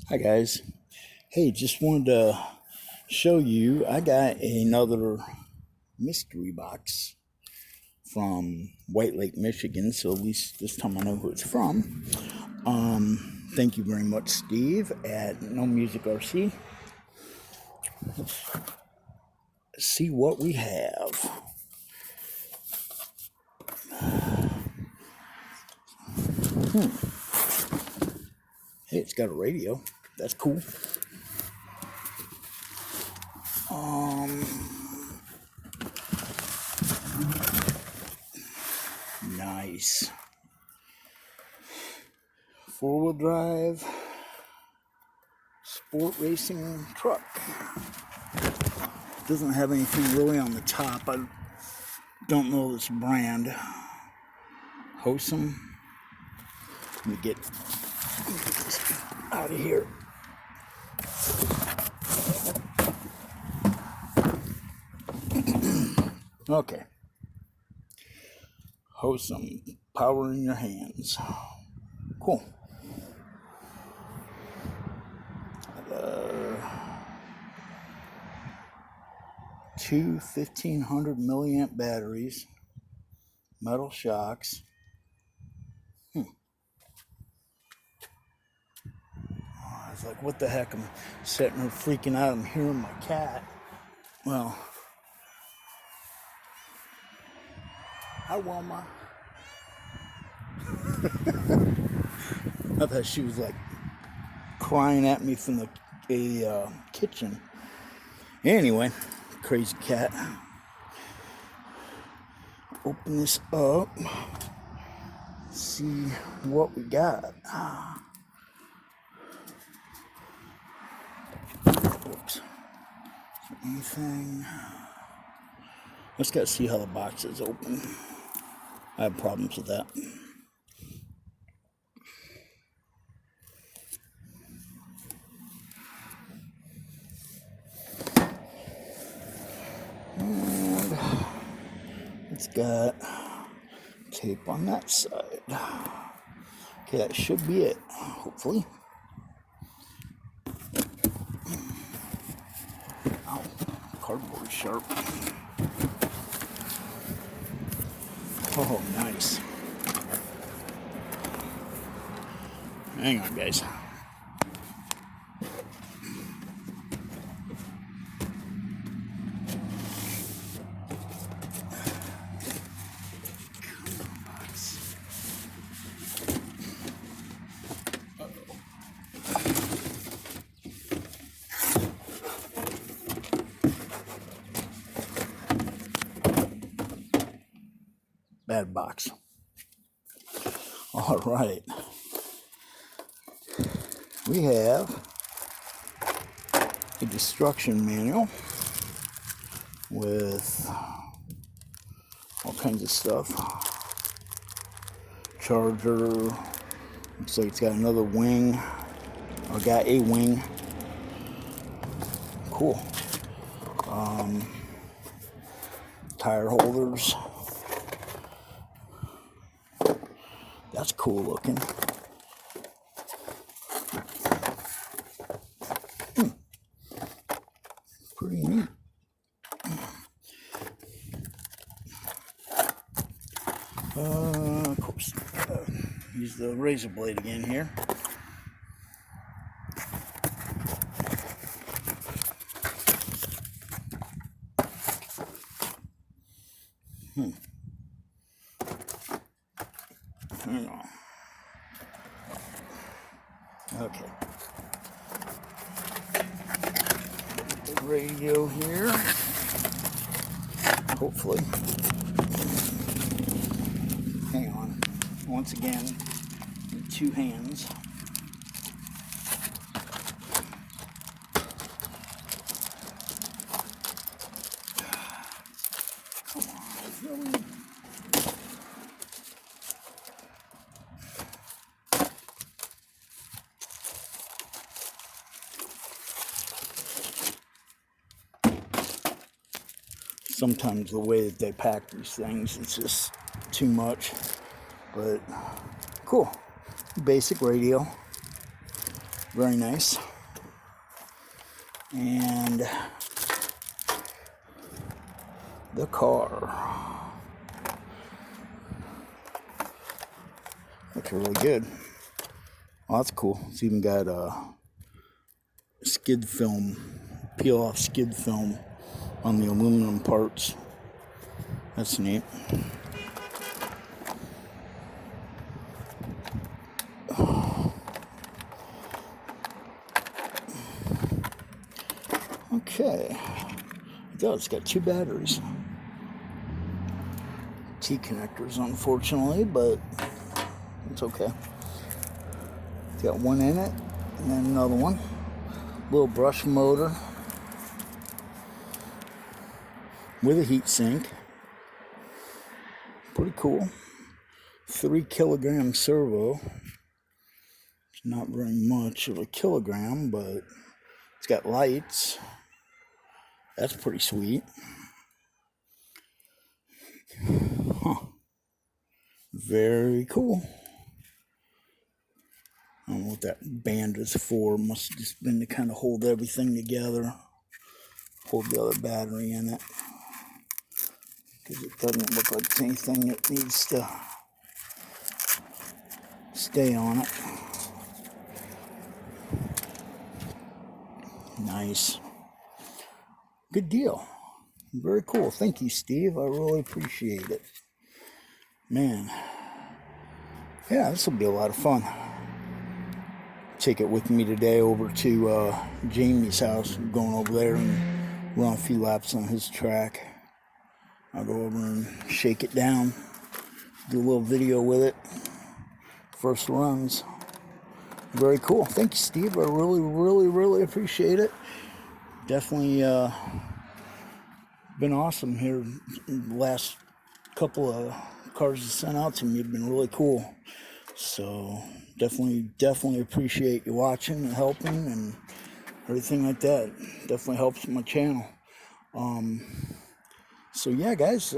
Hi guys. Hey, just wanted to show you I got another mystery box from White Lake, Michigan, so at least this time I know who it's from. Thank you very much, Steve at No Music RC. Let's see what we have. Hey, it's got a radio. That's cool. Nice. 4-wheel drive sport racing truck. Doesn't have anything really on the top. I don't know this brand. Hosim. Let me get this out of here. Okay. Hosim, power in your hands. Cool. Two 1500 milliamp batteries, metal shocks. I was like, what the heck? I'm sitting here freaking out. I'm hearing my cat. Well, hi, Wilma. I thought she was like crying at me from the kitchen. Anyway, crazy cat. Open this up. See what we got. Oops. Is there anything? Let's gotta see how the box is open. I have problems with that. And it's got tape on that side. Okay, that should be it, hopefully. Ow, cardboard sharp. Oh, nice. Hang on, guys. Bad box. All right. We have a destruction manual with all kinds of stuff. Charger. Looks like it's got another wing. Or got a wing. Cool. Tire holders. That's cool looking. Pretty neat. Of course, use the razor blade again here. Hang on. Okay. The radio here. Hopefully. Hang on. Once again, in 2 hands. Come on, really? Sometimes the way that they pack these things, it's just too much. But cool. Basic radio. Very nice. And the car. Looks really good. Oh, that's cool. It's even got skid film, peel off skid film on the aluminum parts. That's neat. Okay. It does. It's got 2 batteries. T connectors, unfortunately, but it's okay. It's got one in it, and then another one. Little brush motor with a heat sink. Pretty cool. 3 kilogram servo. It's not very much of a kilogram, but it's got lights. That's pretty sweet. Huh. Very cool. I don't know what that band is for. Must have just been to kind of hold everything together. Hold the other battery in it. Because it doesn't look like it's anything that needs to stay on it. Nice. Good deal. Very cool. Thank you, Steve. I really appreciate it. Man. Yeah, this will be a lot of fun. Take it with me today over to Jamie's house. I'm going over there and run a few laps on his track. I'll go over and shake it down. Do a little video with it. First runs. Very cool. Thank you, Steve. I really, really, really appreciate it. Definitely been awesome here. The last couple of cars you sent out to me have been really cool. So definitely appreciate you watching and helping and everything like that. Definitely helps my channel. So yeah, guys,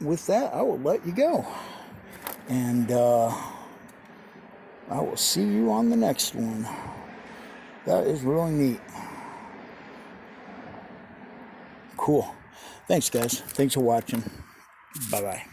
with that, I will let you go. And I will see you on the next one. That is really neat. Cool. Thanks, guys. Thanks for watching. Bye-bye.